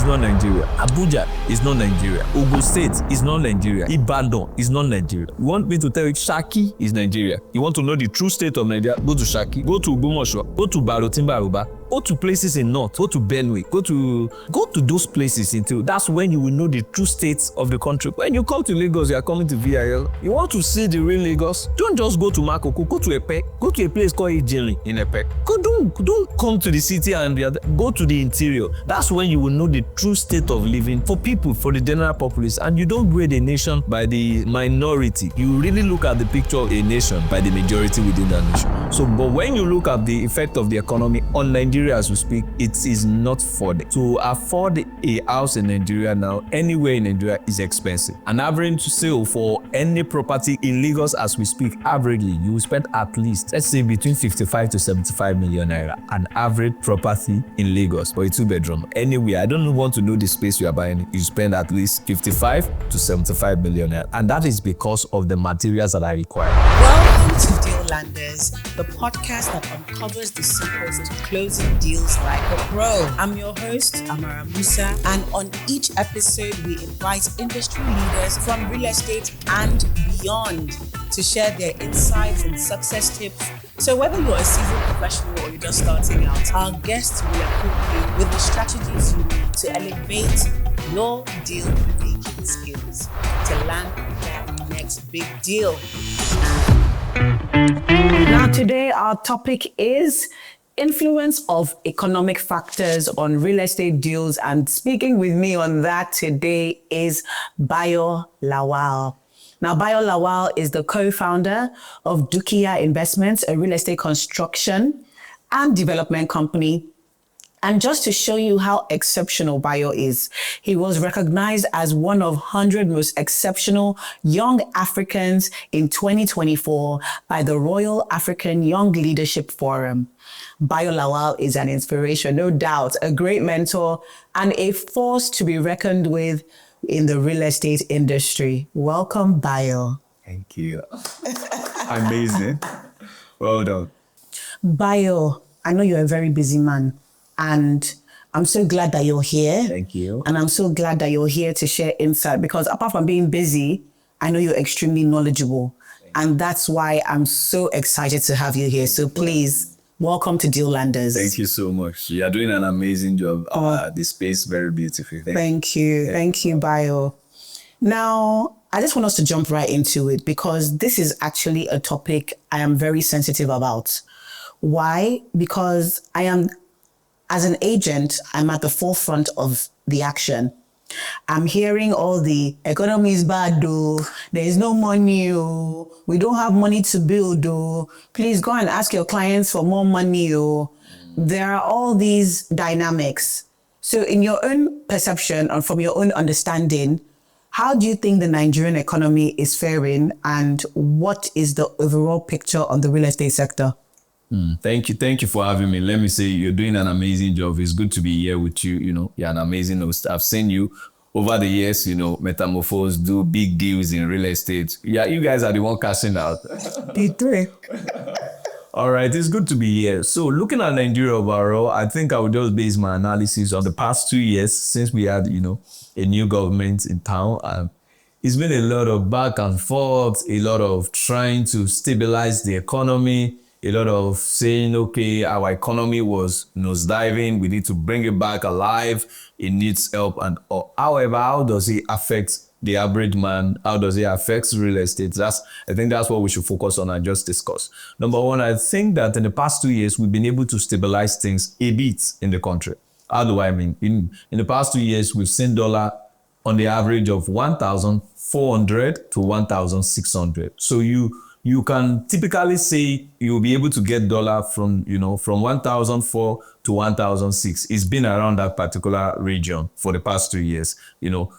not Nigeria. Abuja is not Nigeria. Ogun State is not Nigeria. Ibadan is not Nigeria. You want me to tell you Shaki is Nigeria? You want to know the true state of Nigeria? Go to Shaki. Go to Ogbomoso. Go to Barotimba. Go to places in North. Go to Benue. Go to those places until that's when you will know the true state of the country. When you come to Lagos, you are coming to VIL. You want to see the real Lagos? Don't just go to Makoko. Go to Epe. Go to a place called Ijinrin in Epe. Don't come to the city and go to the interior. That's when you will know the true state of living for people, for the general populace. And you don't grade a nation by the minority. You really look at the picture of a nation by the majority within that nation. So, but when you look at the effect of the economy on Nigeria as we speak, it is not for them. To afford a house in Nigeria now, anywhere in Nigeria is expensive. An average sale for any property in Lagos as we speak, averagely, you will spend at least, let's say, between 55 to 75 million naira. An average property in Lagos for a 2-bedroom. Anywhere, I don't want to know the space you are buying, you spend at least 55 to 75 million naira. And that is because of the materials that are required. Welcome to Deal Landers, the podcast that uncovers the secrets to closing deals like a pro. I'm your host, Amara Musa, and on each episode, we invite industry leaders from real estate and beyond to share their insights and success tips. So whether you're a seasoned professional or you're just starting out, our guests will equip you with the strategies you need to elevate your deal-making skills to land that next big deal. Now today our topic is influence of economic factors on real estate deals, and speaking with me on that today is Bayo Lawal. Now, Bayo Lawal is the co-founder of Dukiya Investments, a real estate construction and development company. And just to show you how exceptional Bayo is, he was recognized as one of 100 most exceptional young Africans in 2024 by the Royal African Young Leadership Forum. Bayo Lawal is an inspiration, no doubt, a great mentor and a force to be reckoned with in the real estate industry. Welcome, Bayo. Thank you. Amazing. Well done. Bayo, I know you're a very busy man, and I'm so glad that you're here. Thank you. And I'm so glad that you're here to share insight, because apart from being busy, I know you're extremely knowledgeable. And that's why I'm so excited to have you here. So please, welcome to Deal Landers. Thank you so much. You are doing an amazing job. The space, very beautiful. Thank you. Thank you, Bayo. Now, I just want us to jump right into it, because this is actually a topic I am very sensitive about. Why? Because as an agent, I'm at the forefront of the action. I'm hearing all the economy is bad though, there is no money, oh, we don't have money to build though, please go and ask your clients for more money. There are all these dynamics. So in your own perception and from your own understanding, how do you think the Nigerian economy is faring, and what is the overall picture on the real estate sector? Thank you for having me. Let me say, you're doing an amazing job. It's good to be here with you. You're an amazing host. I've seen you over the years, metamorphose, do big deals in real estate. Yeah, you guys are the one cashing out. All right, it's good to be here. So looking at Nigeria overall, I think I would just base my analysis on the past 2 years since we had, a new government in town. It's been a lot of back and forth, a lot of trying to stabilize the economy, a lot of saying, okay, our economy was nosediving, we need to bring it back alive, it needs help. However, how does it affect the average man? How does it affect real estate? I think that's what we should focus on and just discuss. Number one, I think that in the past 2 years, we've been able to stabilize things a bit in the country. How do I mean? In the past 2 years, we've seen dollar on the average of 1,400 to 1,600. So you can typically say you'll be able to get dollar from 1,004 to 1,006. It's been around that particular region for the past 2 years,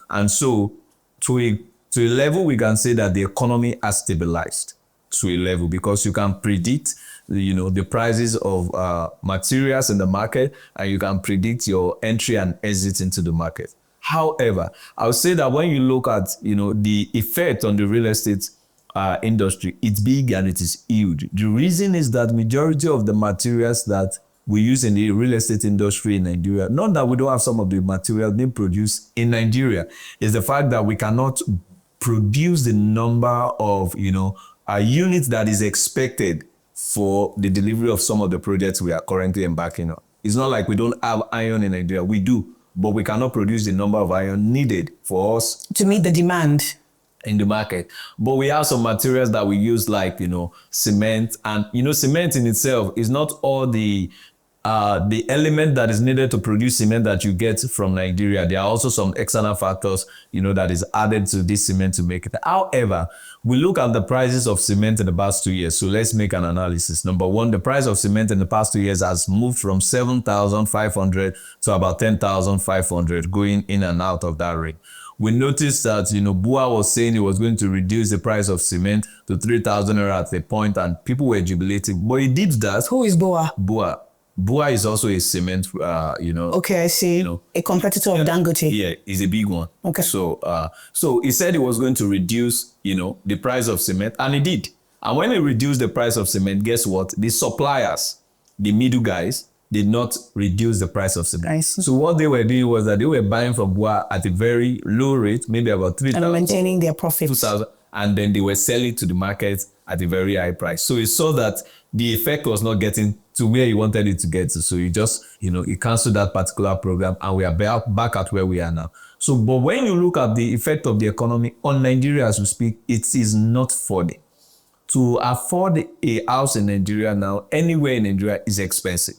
and so to a level, we can say that the economy has stabilized to a level, because you can predict, the prices of materials in the market, and you can predict your entry and exit into the market. However, I would say that when you look at, the effect on the real estate industry, it's big and it is huge. The reason is that majority of the materials that we use in the real estate industry in Nigeria, not that we don't have some of the material being produced in Nigeria, is the fact that we cannot produce the number of, units that is expected for the delivery of some of the projects we are currently embarking on. It's not like we don't have iron in Nigeria. We do, but we cannot produce the number of iron needed for us to meet the demand in the market. But we have some materials that we use like, cement. And, cement in itself is not all the element that is needed to produce cement that you get from Nigeria. There are also some external factors, that is added to this cement to make it. However, we look at the prices of cement in the past 2 years. So let's make an analysis. Number one, the price of cement in the past 2 years has moved from 7,500 to about 10,500, going in and out of that range. We noticed that, Bua was saying he was going to reduce the price of cement to 3,000 naira at a point, and people were jubilating. But he did that. Who is Boa? Bua is also a cement, Okay, I see. A competitor of Dangote. Yeah, he's a big one. Okay. So he said he was going to reduce, the price of cement, and he did. And when he reduced the price of cement, guess what? The suppliers, the middle guys, did not reduce the price of cement. Nice. So what they were doing was that they were buying from Bua at a very low rate, maybe about 3,000. And maintaining their profits. 2,000. And then they were selling to the market at a very high price. So he saw that the effect was not getting to where he wanted it to get to. So he just, he canceled that particular program, and we are back at where we are now. So, but when you look at the effect of the economy on Nigeria as we speak, it is not funny. To afford a house in Nigeria now, anywhere in Nigeria, is expensive.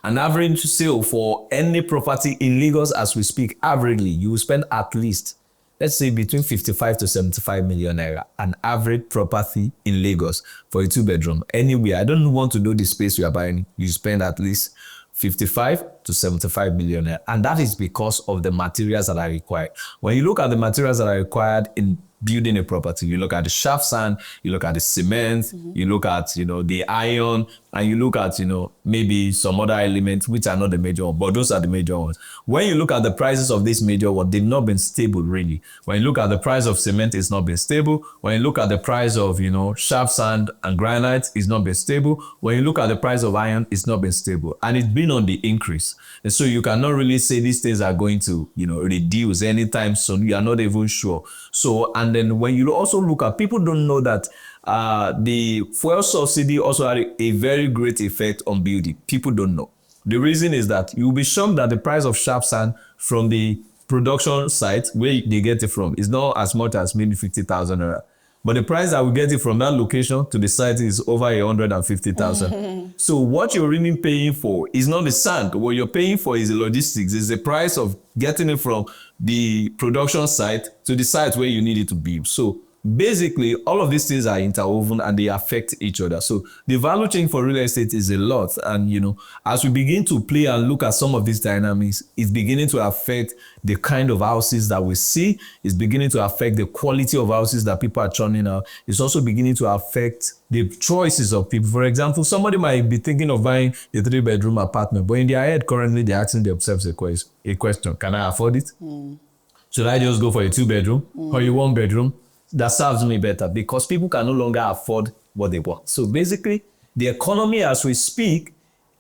An average sale for any property in Lagos as we speak, averagely, you will spend at least, let's say, between 55 to 75 million naira, an average property in Lagos for a 2-bedroom. Anywhere, I don't want to know the space you are buying. You spend at least 55 to 75 million naira. And that is because of the materials that are required. When you look at the materials that are required in building a property, you look at the shaft sand, you look at the cement, you look at, the iron, and you look at, maybe some other elements which are not the major ones, but those are the major ones. When you look at the prices of this major one, they've not been stable really. When you look at the price of cement, it's not been stable. When you look at the price of, shaft sand and granite, it's not been stable. When you look at the price of iron, it's not been stable. And it's been on the increase. And so you cannot really say these things are going to, reduce anytime soon. You are not even sure. So, and then when you also look at, people don't know that the fuel subsidy also had a very great effect on building. People don't know. The reason is that you'll be shocked that the price of shaft sand from the production site where they get it from is not as much as maybe 50,000 naira. But the price that we get it from that location to the site is over 150,000. So what you're really paying for is not the sand. What you're paying for is the logistics. It's the price of getting it from the production site to the site where you need it to be. So basically, all of these things are interwoven and they affect each other. So the value chain for real estate is a lot. And, as we begin to play and look at some of these dynamics, it's beginning to affect the kind of houses that we see. It's beginning to affect the quality of houses that people are churning out. It's also beginning to affect the choices of people. For example, somebody might be thinking of buying a 3-bedroom apartment, but in their head currently, they're asking themselves a question. Can I afford it? Should I just go for a 2-bedroom or a 1-bedroom? That serves me better, because people can no longer afford what they want. So basically, the economy as we speak,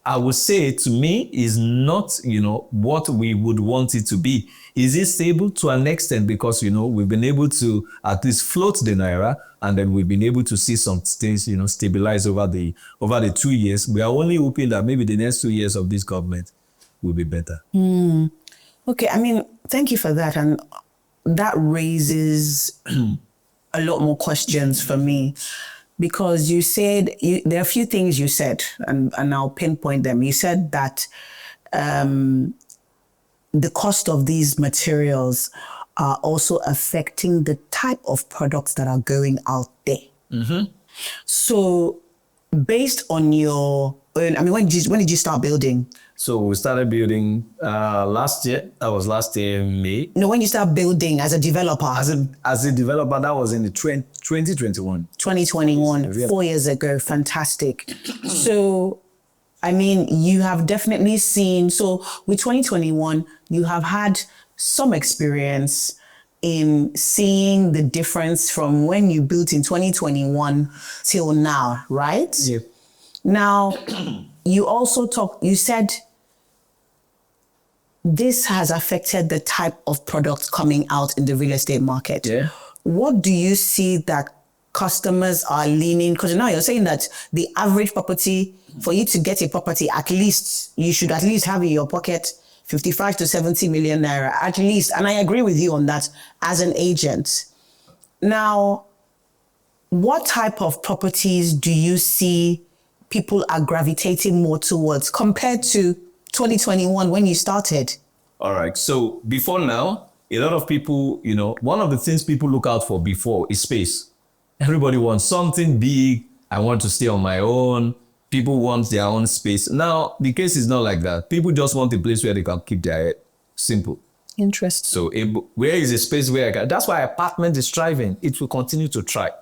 I would say to me, is not, what we would want it to be. Is it stable? To an extent, because, we've been able to at least float the naira, and then we've been able to see some things, stabilize over the 2 years. We are only hoping that maybe the next 2 years of this government will be better. Okay, thank you for that. And that raises a lot more questions for me, because you said there are a few things you said, and I'll pinpoint them. You said that the cost of these materials are also affecting the type of products that are going out there. So based on your own, when did you start building? So we started building last year. That was last year in May. No, when you start building as a developer? As a developer, that was in the 2021. 2021, 4 years ago. Fantastic. So, you have definitely seen, so with 2021, you have had some experience in seeing the difference from when you built in 2021 till now, right? Yeah. Now, you said this has affected the type of products coming out in the real estate market. Yeah. What do you see that customers are leaning? Because now you're saying that the average property, for you to get a property, you should at least have in your pocket 55 to 70 million naira, at least. And I agree with you on that as an agent. Now, what type of properties do you see people are gravitating more towards compared to 2021 when you started? All right. So before now, a lot of people, one of the things people look out for before is space. Everybody wants something big. I want to stay on my own. People want their own space. Now, the case is not like that. People just want a place where they can keep their head. Simple. Interesting. So where is a space where I can? That's why apartment is thriving. It will continue to thrive.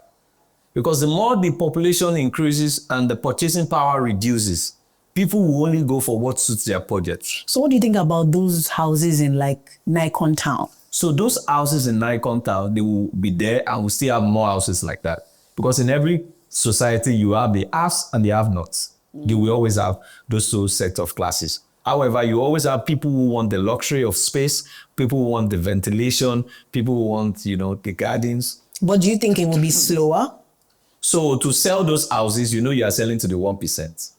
Because the more the population increases and the purchasing power reduces, people will only go for what suits their budget. So what do you think about those houses in like Nikon Town? So those houses in Nikon Town, they will be there and we'll still have more houses like that. Because in every society, you have the haves and the have-nots. You will always have those two sets of classes. However, you always have people who want the luxury of space, people who want the ventilation, people who want, the gardens. But do you think it will be slower? So to sell those houses, you are selling to the 1%.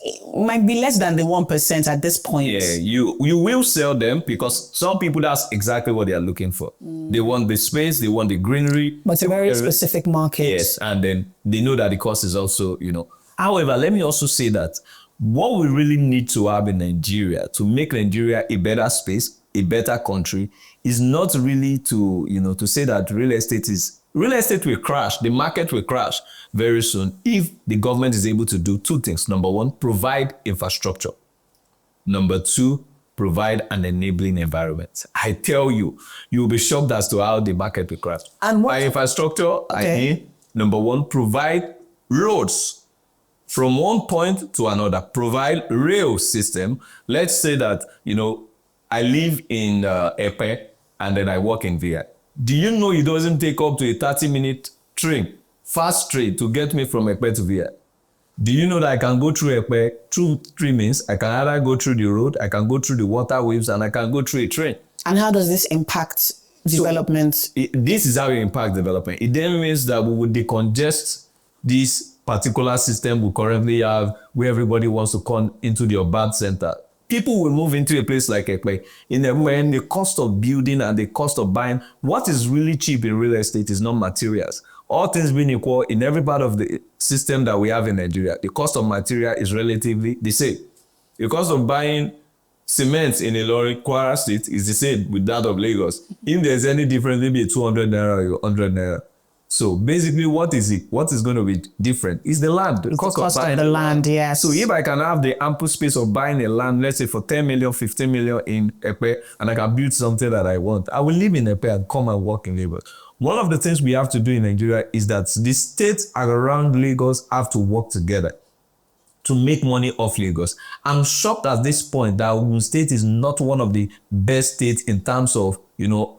It might be less than the 1% at this point. Yeah, you will sell them because some people, that's exactly what they are looking for. They want the space, they want the greenery. But a very specific market. Yes, and then they know that the cost is also, However, let me also say that what we really need to have in Nigeria to make Nigeria a better space, a better country, is not really to say that real estate will crash, the market will crash very soon if the government is able to do two things. Number one, provide infrastructure. Number two, provide an enabling environment. I tell you, you'll be shocked as to how the market will crash. And what? By infrastructure, I mean, number one, provide roads from one point to another. Provide rail system. Let's say that, I live in Epe and then I work in VI. Do you know it doesn't take up to a 30-minute train, fast train, to get me from Epe to VI? Do you know that I can go through Epe through 3 means? I can either go through the road, I can go through the water waves, and I can go through a train. And how does this impact development? This is how it impacts development. It then means that we would decongest this particular system we currently have where everybody wants to come into the urban center. People will move into a place like Ekpe when the cost of building and the cost of buying, what is really cheap in real estate is not materials. All things being equal, in every part of the system that we have in Nigeria, the cost of material is relatively the same. The cost of buying cement in Ilorin, Kwara State is the same with that of Lagos. If there's any difference, maybe 200 naira or 100 naira. So basically, what is it? What is going to be different? Is the land. The cost of the land, yes. So if I can have the ample space of buying a land, let's say for 10 million, 15 million in Epe, and I can build something that I want, I will live in Epe and come and work in Lagos. One of the things we have to do in Nigeria is that the states around Lagos have to work together to make money off Lagos. I'm shocked at this point that Ogun State is not one of the best states in terms of,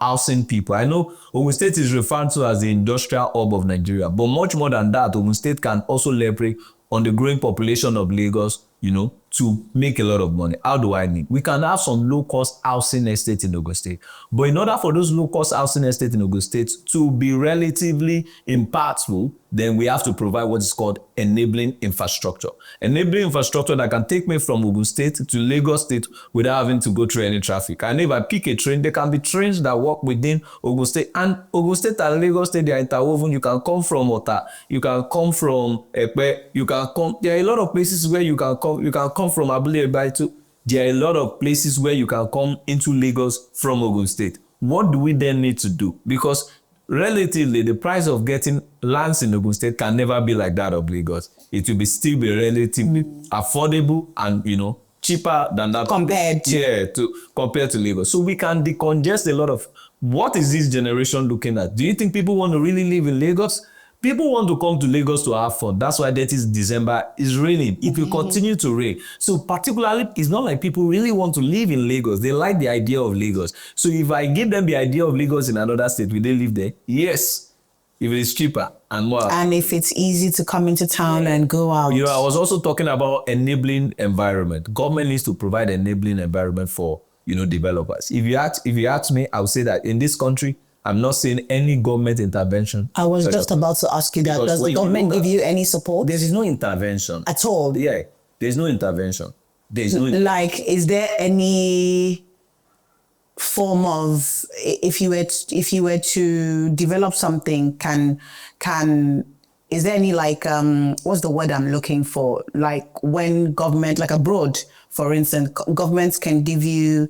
housing people. I know Ogun State is referred to as the industrial hub of Nigeria, but much more than that, Ogun State can also leverage on the growing population of Lagos, to make a lot of money. How do I mean? We can have some low-cost housing estate in Ogun State, but in order for those low-cost housing estate in Ogun State to be relatively impactful, then we have to provide what is called enabling infrastructure. Enabling infrastructure that can take me from Ogun State to Lagos State without having to go through any traffic. And if I pick a train, there can be trains that work within Ogun State. And Ogun State and Lagos State, they are interwoven. You can come from Ota, you can come from Epe, you can come. There are a lot of places where you can come. You can come from Abule Baitu. There are a lot of places where you can come into Lagos from Ogun State. What do we then need to do? Because relatively, the price of getting lands in Ogun State can never be like that of Lagos. It will still be relatively affordable and, cheaper than that. Compared to Lagos. So we can decongest a lot of, what is this generation looking at? Do you think people want to really live in Lagos? People want to come to Lagos to have fun. That's why that is December is raining. It will continue to rain. So particularly, it's not like people really want to live in Lagos. They like the idea of Lagos. So if I give them the idea of Lagos in another state, will they live there? Yes. if it's cheaper and more. And if it's easy to come into town and go out. You know, I was also talking about enabling environment. Government needs to provide enabling environment for, developers. If you ask me, I would say that in this country, I'm not seeing any government intervention. I was just about to ask you that. Because Does the when you government look give you any support? There is no intervention. At all? Yeah, there's no intervention. There's no. Like, is there any form of, if you were to develop something, is there any what's the word I'm looking for? Like when government, like abroad, for instance, governments can give you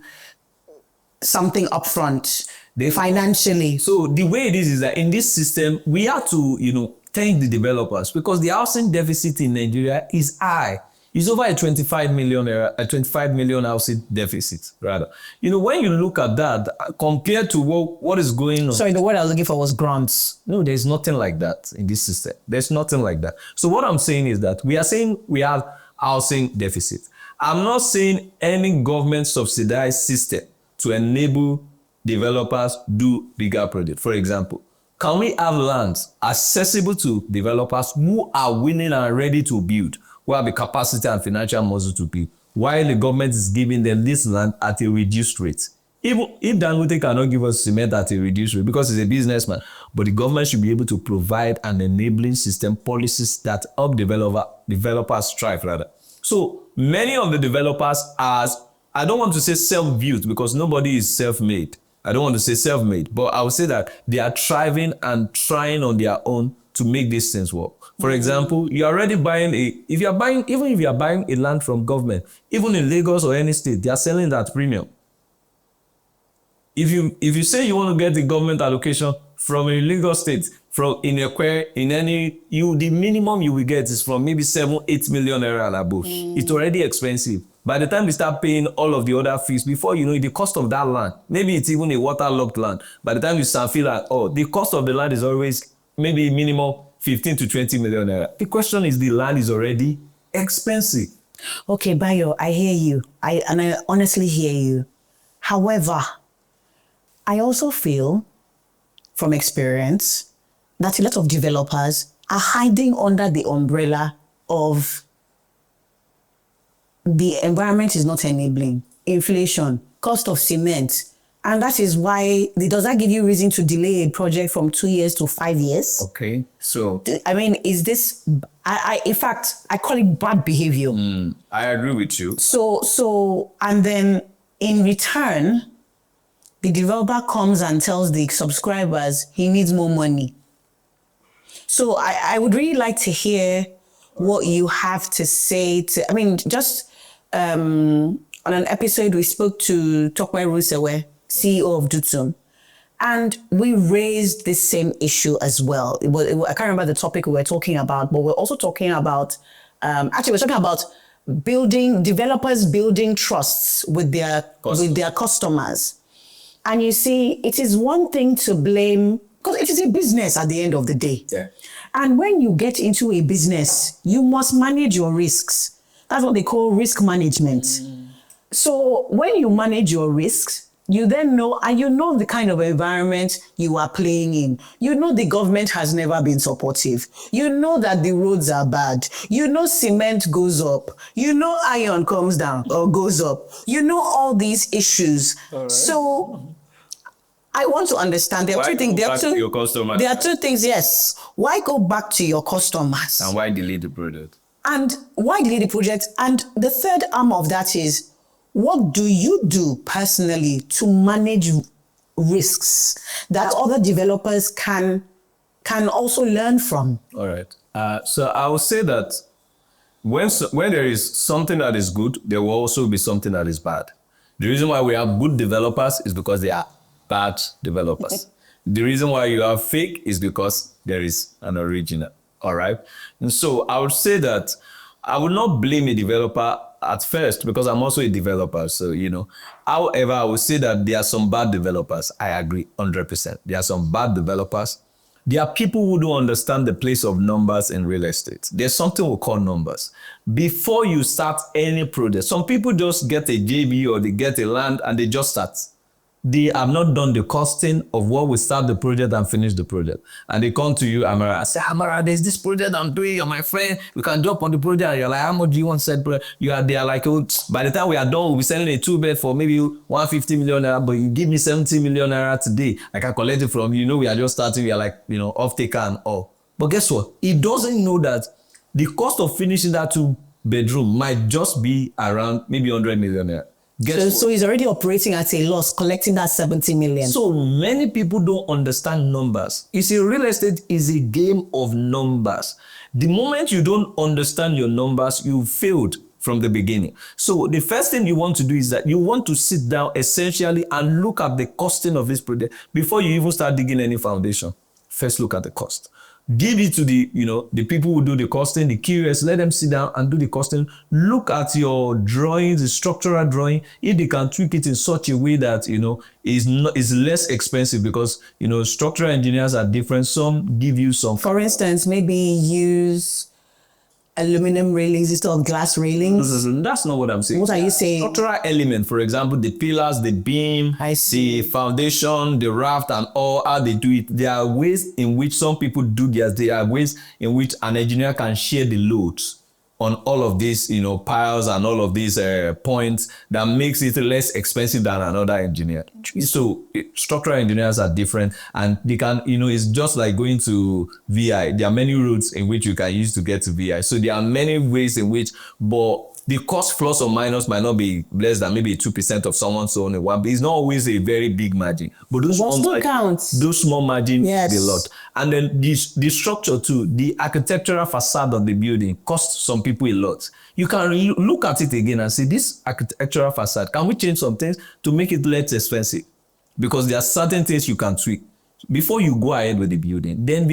something upfront financially. So the way it is that in this system, we have to, thank the developers because the housing deficit in Nigeria is high. It's over a 25 million housing deficit, rather. When you look at that, compared to what is going on. Sorry, the word I was looking for was grants. No, there's nothing like that in this system. There's nothing like that. So what I'm saying is that we are saying we have housing deficit. I'm not saying any government subsidized system to enable developers do bigger projects. For example, can we have lands accessible to developers who are willing and ready to build, who have the capacity and financial muscle to build, while the government is giving them this land at a reduced rate? Even if Dangote cannot give us cement at a reduced rate because he's a businessman, but the government should be able to provide an enabling system, policies that help developers thrive, rather. So many of the developers are, I don't want to say self-built because nobody is self-made. I don't want to say self-made, but I would say that they are thriving and trying on their own to make these things work. For example, you're already buying even if you're buying a land from government, even in Lagos or any state, they are selling that premium. If you say you want to get the government allocation from a Lagos state, the minimum you will get is from maybe 7-8 million naira and above. It's already expensive. By the time you start paying all of the other fees, before you know it, the cost of that land, maybe it's even a waterlogged land. By the time you start feel like, the cost of the land is always maybe minimum 15 to 20 million naira. The question is, the land is already expensive. Okay, Bayo, I hear you. I honestly hear you. However, I also feel from experience that a lot of developers are hiding under the umbrella of the environment is not enabling, inflation, cost of cement. And that is why, does that give you reason to delay a project from 2 years to 5 years? Okay, so. I mean, is this, in fact, I call it bad behavior. I agree with you. So, and then in return, the developer comes and tells the subscribers he needs more money. So I would really like to hear what you have to say just on an episode we spoke to Tokwe Rusewe, CEO of Dutum, and we raised this same issue as well. I can't remember the topic we were talking about, but we're also talking about, we're talking about developers building trusts with their customers. And you see, it is one thing to blame, because it is a business at the end of the day. Yeah. And when you get into a business, you must manage your risks. That's what they call risk management. So when you manage your risks, you then know, and you know the kind of environment you are playing in. You know the government has never been supportive. You know that the roads are bad. You know cement goes up. You know iron comes down or goes up. You know all these issues. All right. So I want to understand. There are two things. There are two things, yes. Why go back to your customers? And why delay the project? And why delay the project? And the third arm of that is, what do you do personally to manage risks that other developers can also learn from? All right. So I will say that when there is something that is good, there will also be something that is bad. The reason why we have good developers is because they are bad developers. The reason why you have fake is because there is an original. All right. And so I would say that I would not blame a developer at first because I'm also a developer. So, however, I would say that there are some bad developers. I agree 100%. There are some bad developers. There are people who don't understand the place of numbers in real estate. There's something we call numbers. Before you start any project, some people just get a JV or they get a land and they just start. they have not done the costing of what will start the project and finish the project. And they come to you, Amara, and say, Amara, there's this project I'm doing, you're my friend, we can jump on the project. And you're like, how much do you want said project? They are like, oh, by the time we are done, we'll be selling a 2-bed for maybe 150 million naira, but you give me 70 million naira today. I can collect it from you. You know, we are just starting, we are like, off taker and all. But guess what? He doesn't know that the cost of finishing that 2-bedroom might just be around maybe 100 million naira. So he's already operating at a loss, collecting that 70 million. So many people don't understand numbers. You see, real estate is a game of numbers. The moment you don't understand your numbers, you failed from the beginning. So the first thing you want to do is that you want to sit down essentially and look at the costing of this project before you even start digging any foundation. First, look at the cost. Give it to the people who do the costing, the QS, let them sit down and do the costing. Look at your drawings, the structural drawing, if they can tweak it in such a way that, is less expensive because, structural engineers are different. Some give you some. For instance, maybe use aluminum railings instead of glass railings. That's not what I'm saying. What are you saying? Structural element, for example, the pillars, the beam, the foundation, the raft, and all how they do it. There are ways in which some people do theirs. There are ways in which an engineer can share the loads on all of these, piles and all of these points that makes it less expensive than another engineer. So structural engineers are different, and they can, it's just like going to VI. There are many routes in which you can use to get to VI. So there are many ways in which, but the cost plus or minus might not be less than maybe 2% of someone's own one, but it's not always a very big margin. But those those small margins, yes, a lot. And then the structure too, the architectural facade of the building costs some people a lot. You can look at it again and say, this architectural facade, can we change some things to make it less expensive? Because there are certain things you can tweak before you go ahead with the building. Then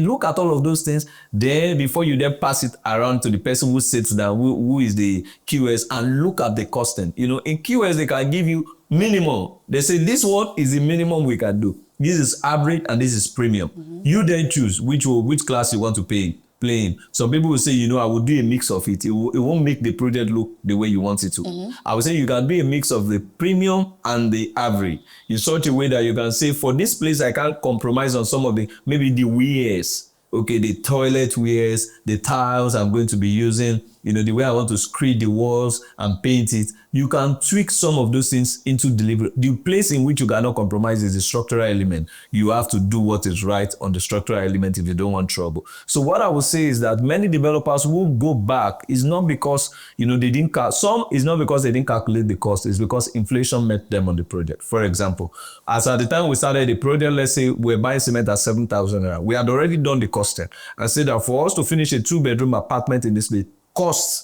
look at all of those things. Then before you then pass it around to the person who sits down, who is the QS, and look at the costing. In QS, they can give you minimum. They say this one is the minimum we can do. This is average and this is premium. Mm-hmm. You then choose which class you want to play in. Some people will say, I will do a mix of it. It won't make the project look the way you want it to. Mm-hmm. I would say you can do a mix of the premium and the average in such a way that you can say, for this place, I can't compromise on some of maybe the wares. Okay, the toilet wares, the tiles I'm going to be using, the way I want to screed the walls and paint it. You can tweak some of those things into delivery. The place in which you cannot compromise is the structural element. You have to do what is right on the structural element if you don't want trouble. So what I would say is that many developers will go back is not because, they didn't is not because they didn't calculate the cost. It's because inflation met them on the project. For example, as at the time we started the project, let's say we're buying cement at 7,000 naira. We had already done the costing and said that for us to finish a 2-bedroom apartment in this place, costs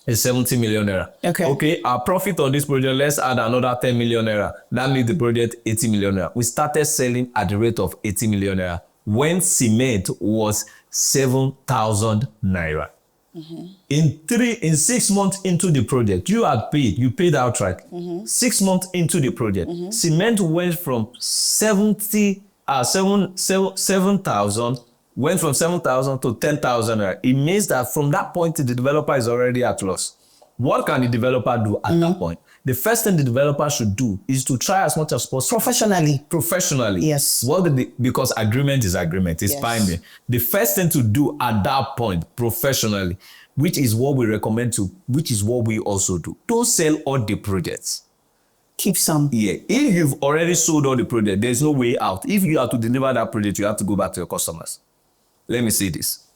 is 70 million naira. Okay, our profit on this project, let's add another 10 million naira. That makes the project 80 million naira. We started selling at the rate of 80 million naira when cement was 7,000 naira. Mm-hmm. In 6 months into the project, you paid outright. Mm-hmm. 6 months into the project, mm-hmm, cement went from 7,000 went from 7,000 to 10,000. It means that from that point, the developer is already at loss. What can the developer do at that point? The first thing the developer should do is to try as much as possible. Professionally. Yes. Because agreement is agreement. It's binding. The first thing to do at that point, professionally, which is what we recommend which is what we also do. Don't sell all the projects. Keep some. Yeah. If you've already sold all the project, there's no way out. If you have to deliver that project, you have to go back to your customers. Let me say this.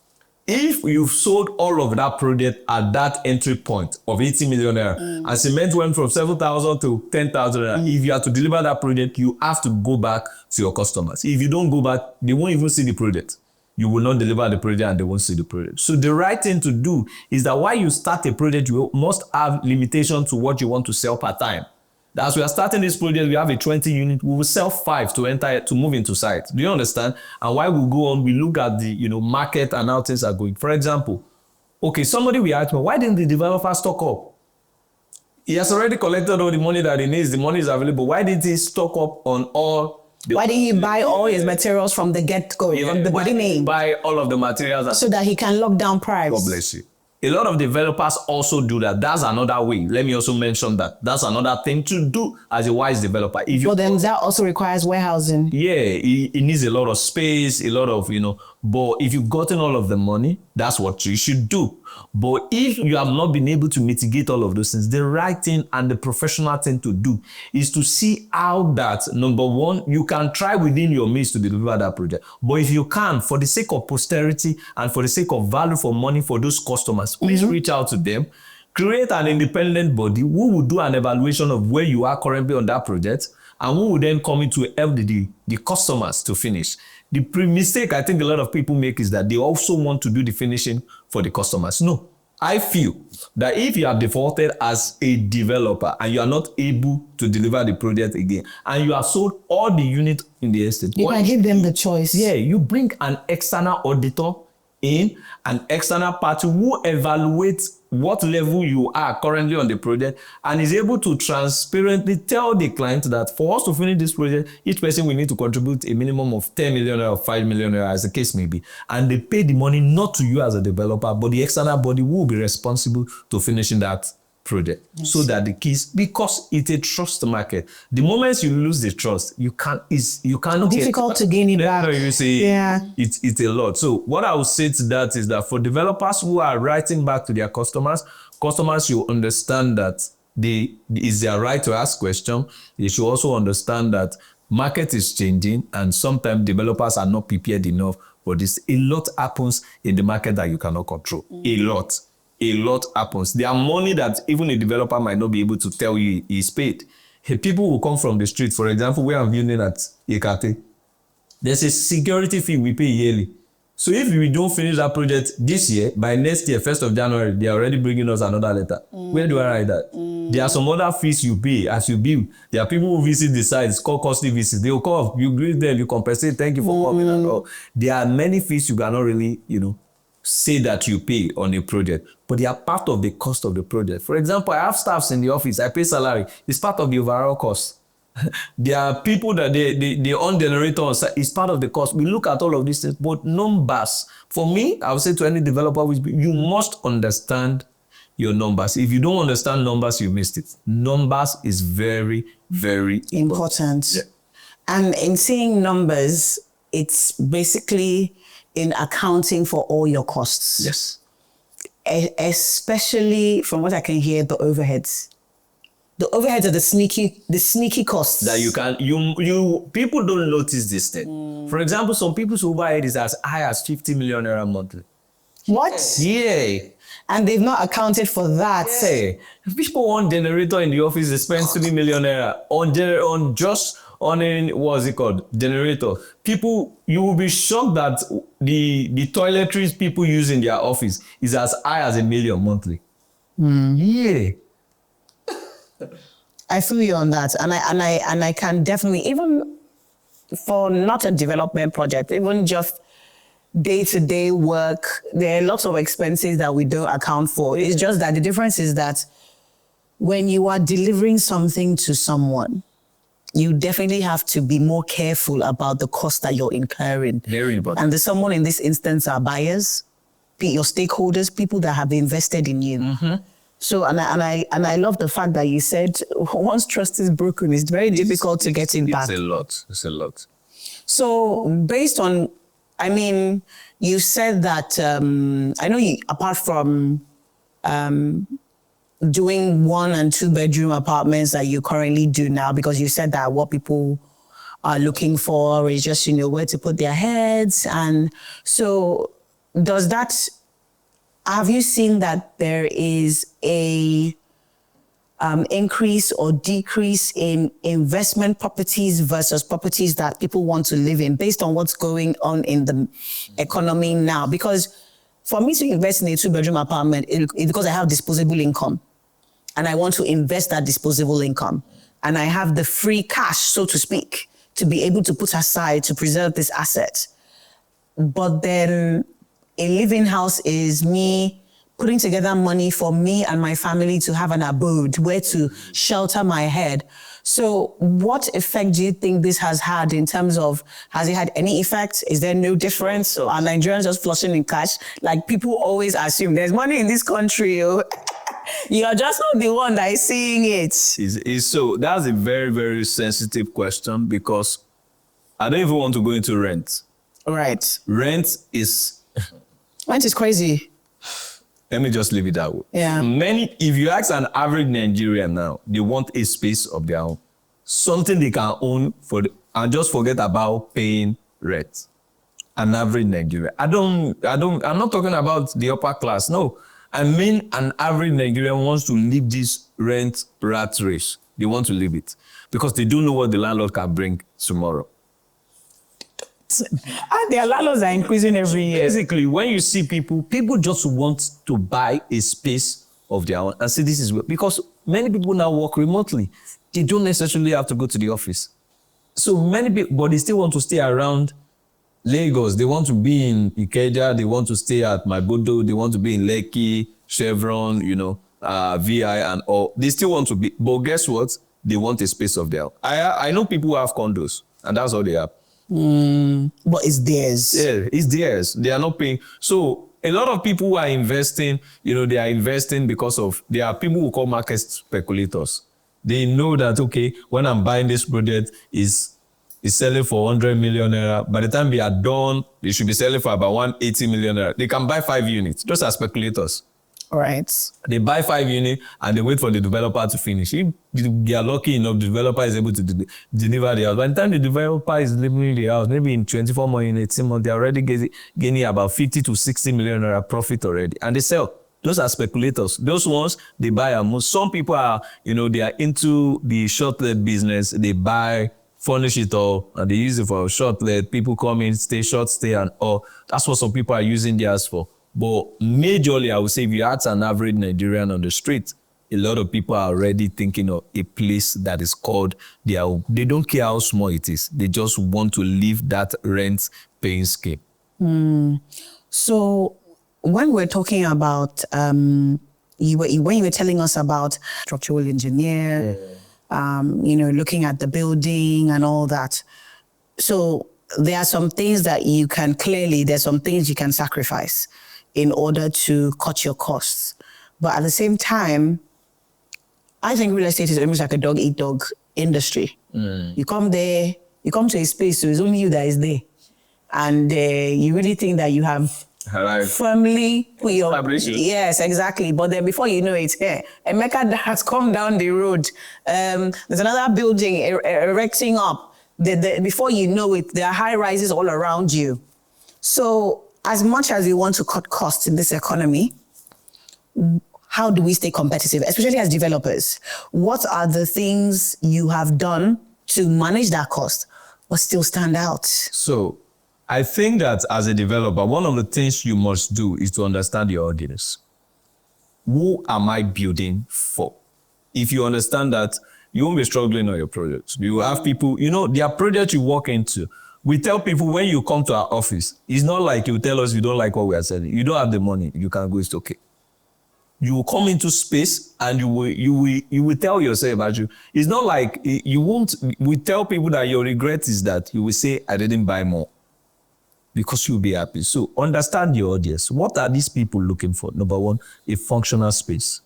If you've sold all of that project at that entry point of 80 million naira, and cement went from 7,000 to 10,000 naira, if you have to deliver that project, you have to go back to your customers. If you don't go back, they won't even see the project. You will not deliver the project and they won't see the project. So the right thing to do is that while you start a project, you must have limitation to what you want to sell per time. As we are starting this project, we have a 20 unit. We will sell 5 to move into site. Do you understand? And while we go on, we look at the market and how things are going. For example, okay, somebody will ask me, why didn't the developer stock up? He has already collected all the money that he needs. The money is available. Why didn't he stock up on all? Why didn't he buy all his materials from the get-go, from the beginning? Buy all of the materials. So that he can lock down price. God bless you. A lot of developers also do that. That's another way. Let me also mention that. That's another thing to do as a wise developer. If you But then that also requires warehousing. yeah, it needs a lot of space, a lot of, but if you've gotten all of the money, that's what you should do. But if you have not been able to mitigate all of those things, the right thing and the professional thing to do is to see how that, number one, you can try within your means to deliver that project. But if you can, for the sake of posterity and for the sake of value for money for those customers, please reach out to them. Create an independent body who will do an evaluation of where you are currently on that project and who will then come in to help the customers to finish. The mistake I think a lot of people make is that they also want to do the finishing for the customers. No, I feel that if you have defaulted as a developer and you are not able to deliver the project again and you have sold all the units in the estate, You can give them the choice. yeah, you bring an external auditor in, an external party who evaluates what level you are currently on the project and is able to transparently tell the client that for us to finish this project, each person will need to contribute a minimum of 10 million or 5 million as the case may be. And they pay the money not to you as a developer, but the external body who will be responsible to finishing that project. Yes. So that the keys, because it's a trust market. The moment you lose the trust, you cannot difficult to gain it back. You see, yeah, it's a lot. So what I would say to that is that for developers who are writing back to their customers should understand that it's their right to ask questions. They should also understand that market is changing and sometimes developers are not prepared enough for this. A lot happens in the market that you cannot control. A lot happens. There are money that even a developer might not be able to tell you is paid. People will come from the street. For example, where I'm building at Ekate, there's a security fee we pay yearly. So if we don't finish that project this year, by next year, 1st of January, they are already bringing us another letter. Where do I write that? There are some other fees you pay as you build. There are people who visit the site. It's called costly visits. They will call, you greet them, you compensate, thank you for coming. Oh, there are many fees you cannot really, say that you pay on a project, but they are part of the cost of the project. For example, I have staffs in the office, I pay salary. It's part of the overall cost. There are people that they own generator on site. It's part of the cost. We look at all of these things, but numbers. For me, I would say to any developer, you must understand your numbers. If you don't understand numbers, you missed it. Numbers is very, very important. Yeah. And in seeing numbers, it's basically in accounting for all your costs. Yes. Especially from what I can hear, the overheads. The overheads are the sneaky costs. That people don't notice this thing. For example, some people's overhead is as high as 50 million naira monthly. What? Yeah. And they've not accounted for that. Yeah. If people want generator in the office, they spend 3 million naira on a, what's it called? Generator. People, you will be shocked that the toiletries people use in their office is as high as 1 million monthly. Yeah. I feel you on that. And I can definitely, even for not a development project, even just day-to-day work, there are lots of expenses that we don't account for. It's just that the difference is that when you are delivering something to someone, you definitely have to be more careful about the cost that you're incurring. Very important. And the someone in this instance are buyers, your stakeholders, people that have invested in you. Mm-hmm. So, and I love the fact that you said once trust is broken, it's very difficult to get it back. It's a lot. So based on, you said that, I know you, apart from doing 1 and 2 bedroom apartments that you currently do now, because you said that what people are looking for is just, where to put their heads. And so have you seen that there is a increase or decrease in investment properties versus properties that people want to live in based on what's going on in the economy now? Because for me to invest in a 2-bedroom apartment, it's because I have disposable income and I want to invest that disposable income. And I have the free cash, so to speak, to be able to put aside to preserve this asset. But then a living house is me putting together money for me and my family to have an abode, where to shelter my head. So what effect do you think this has had in terms of, has it had any effect? Is there no difference? Or are Nigerians just flushing in cash? Like people always assume there's money in this country. Oh. You're just not the one that is seeing it. So that's a very, very sensitive question because I don't even want to go into rent. Right. Rent is Crazy. Let me just leave it that way. Yeah. If you ask an average Nigerian now, they want a space of their own, something they can own and just forget about paying rent. An average Nigerian. I'm not talking about the upper class. No, I mean an average Nigerian wants to leave this rent rat race. They want to leave it because they don't know what the landlord can bring tomorrow. And their landlords are increasing every year. Basically, when you see people just want to buy a space of their own and say this is because many people now work remotely. They don't necessarily have to go to the office. So many people, but they still want to stay around Lagos. They want to be in Ikeja. They want to stay at Magodo. They want to be in Lekki, Chevron, VI and all. They still want to be, but guess what? They want a space of their own. I know people who have condos and that's all they have. But it's theirs. Yeah, it's theirs. They are not paying. So a lot of people who are investing, they are investing because there are people who call market speculators. They know that, okay, when I'm buying this project is selling for 100 million naira. By the time they are done, they should be selling for about 180 million naira. They can buy 5 units. Those are speculators. All right. They buy 5 units and they wait for the developer to finish. If they are lucky enough, the developer is able to deliver the house. By the time the developer is delivering the house, maybe in 24 months, in 18 months, they're already gaining about 50 to 60 million naira profit already. And they sell. Those are speculators. Those ones, they buy and some people are, they are into the short-let business. They buy, furnish it all, and they use it for short-let. People come in, short stay, and all. That's what some people are using theirs for. But majorly, I would say if you ask an average Nigerian on the street, a lot of people are already thinking of a place that is called their own. They don't care how small it is. They just want to leave that rent-paying scheme. So when we're talking about, when you were telling us about structural engineer, looking at the building and all that. So there are some things that there's some things you can sacrifice in order to cut your costs. But at the same time, I think real estate is almost like a dog-eat-dog industry. You come there, you come to a space, so it's only you that is there. And you really think that you have firmly put your... Yes, exactly. But then before you know it, Emeka has come down the road. There's another building erecting up. Before you know it, there are high rises all around you. So as much as we want to cut costs in this economy, how do we stay competitive, especially as developers? What are the things you have done to manage that cost but still stand out? So I think that as a developer, one of the things you must do is to understand your audience. Who am I building for? If you understand that, you won't be struggling on your projects. You have people, there are projects you walk into. We tell people when you come to our office, it's not like you tell us you don't like what we are selling. You don't have the money, you can go, it's okay. You will come into space and you will tell yourself about you. It's not like we tell people that your regret is that you will say, I didn't buy more. Because you'll be happy. So understand your audience. What are these people looking for? Number one, a functional space.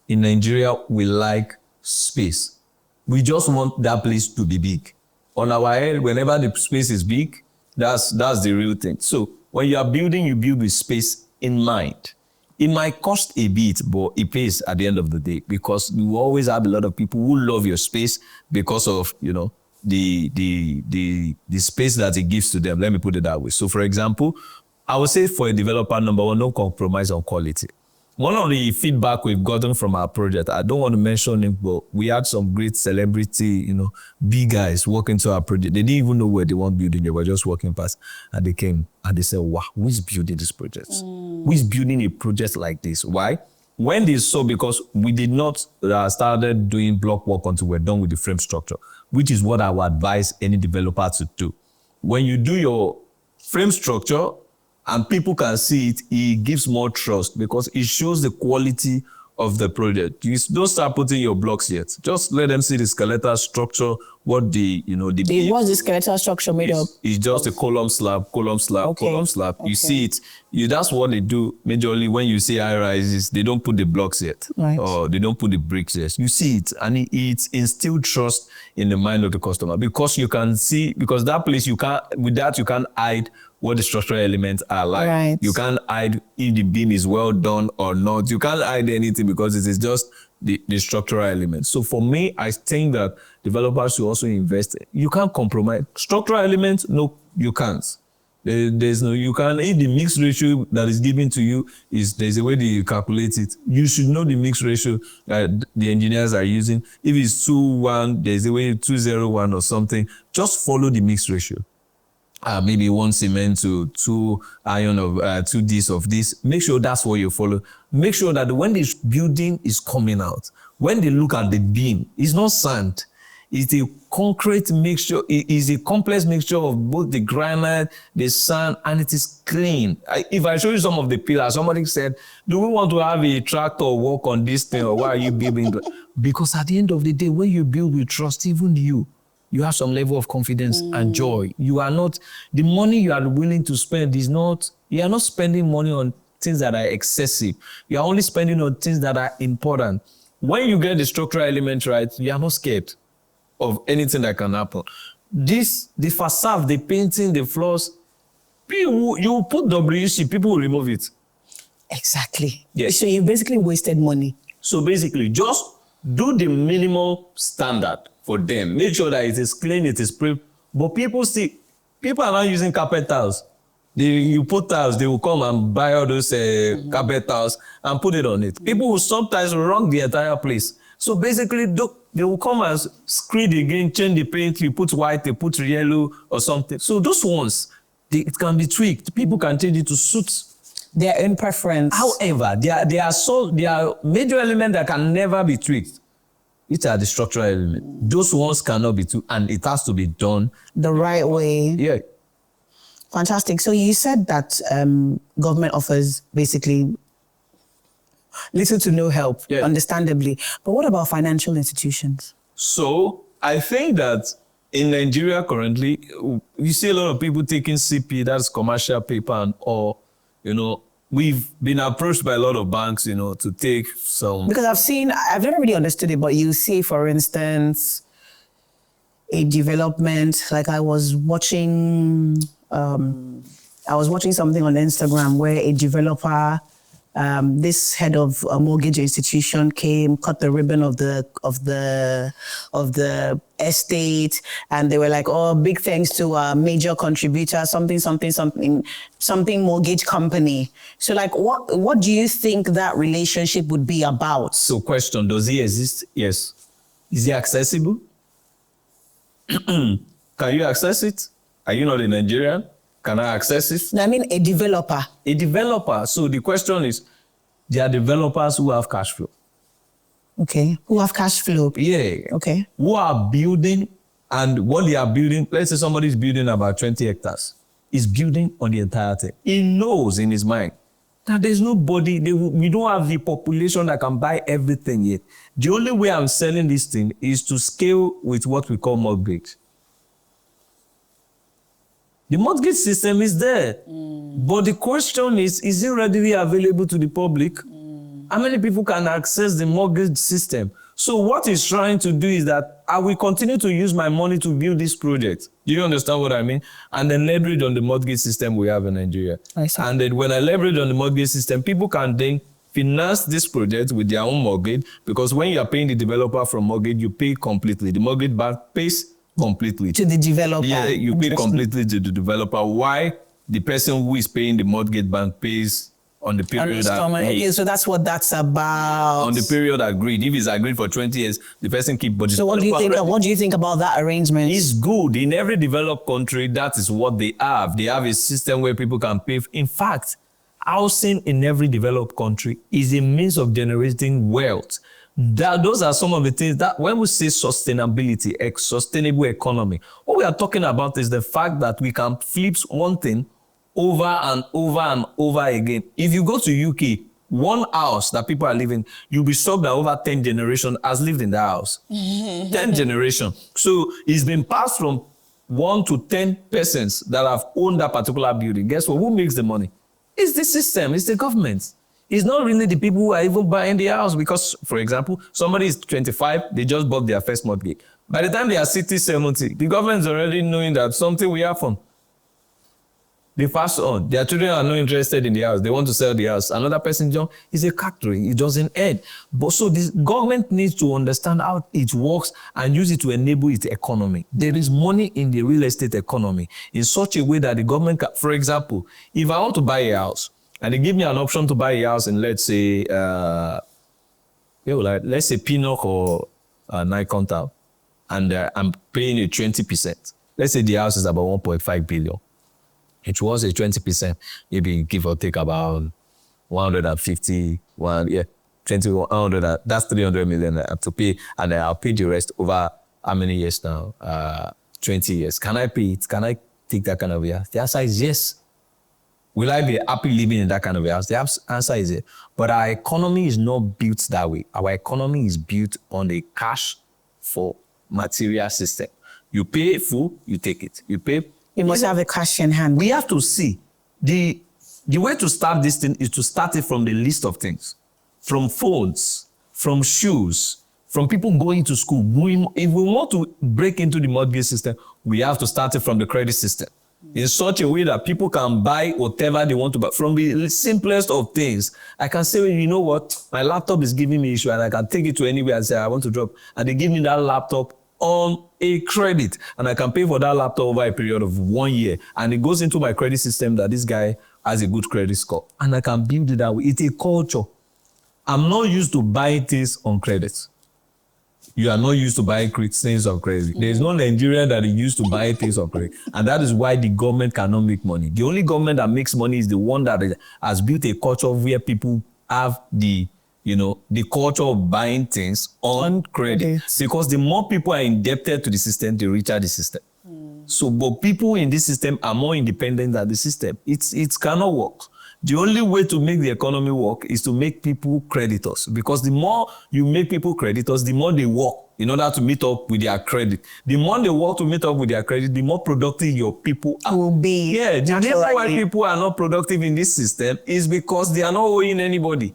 In Nigeria, we like space. We just want that place to be big. On our end, whenever the space is big, that's the real thing. So when you are building, you build with space in mind. It might cost a bit, but it pays at the end of the day because you always have a lot of people who love your space because of, the space that it gives to them. Let me put it that way. So for example, I would say for a developer, number one, don't compromise on quality. One of the feedback we've gotten from our project, I don't want to mention it, but we had some great celebrity, big guys walking to our project. They didn't even know where they want building. They were just walking past and they came and they said, wow, who is building this project? Who is building a project like this? Why? When they saw, because we did not started doing block work until we're done with the frame structure, which is what I would advise any developer to do. When you do your frame structure and people can see it, it gives more trust because it shows the quality of the project. You don't start putting your blocks yet. Just let them see the skeletal structure, what What's the skeletal structure made of? It's just a column slab, column slab, Okay. column slab. Okay. You see it. That's what they do majorly when you see high rises. They don't put the blocks yet. Right. Or they don't put the bricks yet. You see it, and it instills trust in the mind of the customer, because you can see, because that place you can't hide what the structural elements are like. Right. You can't hide if the beam is well done or not. You can't hide anything, because it is just the structural elements. So for me, I think that developers should also invest. You can't compromise. Structural elements, no, you can't. There's no, you can, if the mix ratio that is given to you there's a way that you calculate it. You should know the mix ratio that the engineers are using. If it's 2:1, there's a way 2:01 or something. Just follow the mix ratio. Maybe 1 cement to 2 iron of 2 this of this. Make sure that's what you follow. Make sure that when this building is coming out, when they look at the beam, it's not sand. It's a concrete mixture. It is a complex mixture of both the granite, the sand, and it is clean. If I show you some of the pillars, somebody said, do we want to have a tractor work on this thing, or why are you building? Because at the end of the day, when you build with trust, even you have some level of confidence and joy. You are not, the money you are willing to spend is not, you are not spending money on things that are excessive. You are only spending on things that are important. When you get the structural element right, you are not scared of anything that can happen. The facade, the painting, the floors, you put WC, people will remove it. Exactly. Yes. So you basically wasted money. So basically, just do the minimum standard for them. Make sure that it is clean, it is pre. But people are not using carpet tiles. You put tiles, they will come and buy all those carpet tiles and put it on it. People will sometimes run the entire place. So basically, they will come and screed again, change the paint, you put white, they put yellow or something. So those ones, it can be tweaked. People can change it to suit their own preference. However, there are major elements that can never be tweaked. Which are the structural elements. Those ones cannot be tweaked, and it has to be done the right way. Yeah. Fantastic. So you said that government offers basically little to no help, understandably. But what about financial institutions? So I think that in Nigeria currently, you see a lot of people taking CP, that's commercial paper, and all, we've been approached by a lot of banks, to take some. Because I've never really understood it, but you see, for instance, a development, like I was watching something on Instagram where a developer, this head of a mortgage institution came, cut the ribbon of the estate, and they were like, "Oh, big thanks to a major contributor, something mortgage company." So, like, what do you think that relationship would be about? So, question: does it exist? Yes. Is it accessible? Can you access it? Are you not a Nigerian? Can I access it? I mean, a developer. A developer. So the question is, there are developers who have cash flow. Okay. Who have cash flow. Yeah. Okay. Who are building, and what they are building, let's say somebody is building about 20 hectares. He's building on the entire thing. He knows in his mind that there's nobody, we don't have the population that can buy everything yet. The only way I'm selling this thing is to scale with what we call mortgage. The mortgage system is there. But the question is it readily available to the public? How many people can access the mortgage system? So what he's trying to do is that I will continue to use my money to build this project. Do you understand what I mean? And then leverage on the mortgage system we have in Nigeria. I see. And then when I leverage on the mortgage system, people can then finance this project with their own mortgage, because when you are paying the developer from mortgage, you pay completely. The mortgage bank pays completely to the developer. Yeah, you pay completely to the developer. Why? The person who is paying the mortgage bank pays on the period okay, so that's what that's about. On the period agreed. If it's agreed for 20 years, the person keep budget. So what do you think about that arrangement? It's good. In every developed country, that is what they have. They have a system where people can pay. In fact, housing in every developed country is a means of generating wealth. Those are some of the things that when we say sustainability, sustainable economy, what we are talking about is the fact that we can flip one thing over and over and over again. If you go to UK, one house that people are living, you'll be shocked that over 10 generations has lived in that house. 10 generations. So it's been passed from 1 to 10 persons that have owned that particular building. Guess what? Who makes the money? It's the system. It's the government. It's not really the people who are even buying the house because, for example, somebody is 25, they just bought their first mortgage. By the time they are 60, 70, the government is already knowing that something will happen. They pass on. Their children are not interested in the house. They want to sell the house. Another person, John, is a factory. It doesn't end. But so this government needs to understand how it works and use it to enable its economy. There is money in the real estate economy in such a way that the government can, for example, if I want to buy a house and they give me an option to buy a house in, let's say, let's say Pinnock or Nikon Town, and I'm paying a 20%. Let's say the house is about 1.5 billion. It was a 20%, maybe give or take about 150, 100, that's 300 million I have to pay. And then I'll pay the rest over how many years now? 20 years. Can I pay it? Can I take that kind of house? The answer is yes. Will I be happy living in that kind of house? The answer is yes. But our economy is not built that way. Our economy is built on a cash for material system. You pay full, you take it. You pay. You must have a cash in hand. We have to see the way to start this thing is to start it from the list of things, from phones, from shoes, from people going to school. If we want to break into the mortgage system, we have to start it from the credit system in such a way that people can buy whatever they want to buy. From the simplest of things, I can say, well, you know what, my laptop is giving me issue and I can take it to anywhere and say, I want to drop. And they give me that laptop on a credit and I can pay for that laptop over a period of 1 year. And it goes into my credit system that this guy has a good credit score. And I can build it that way. It's a culture. I'm not used to buying things on credit. You are not used to buying things on credit. There is no Nigerian that is used to buy things on credit. And that is why the government cannot make money. The only government that makes money is the one that has built a culture where people have the culture of buying things on credit. Because the more people are indebted to the system, the richer the system. So, but people in this system are more independent than the system. It cannot work. The only way to make the economy work is to make people creditors. Because the more you make people creditors, the more they work in order to meet up with their credit. The more they work to meet up with their credit, the more productive your people will be. Yeah, the reason why people are not productive in this system is because they are not owing anybody.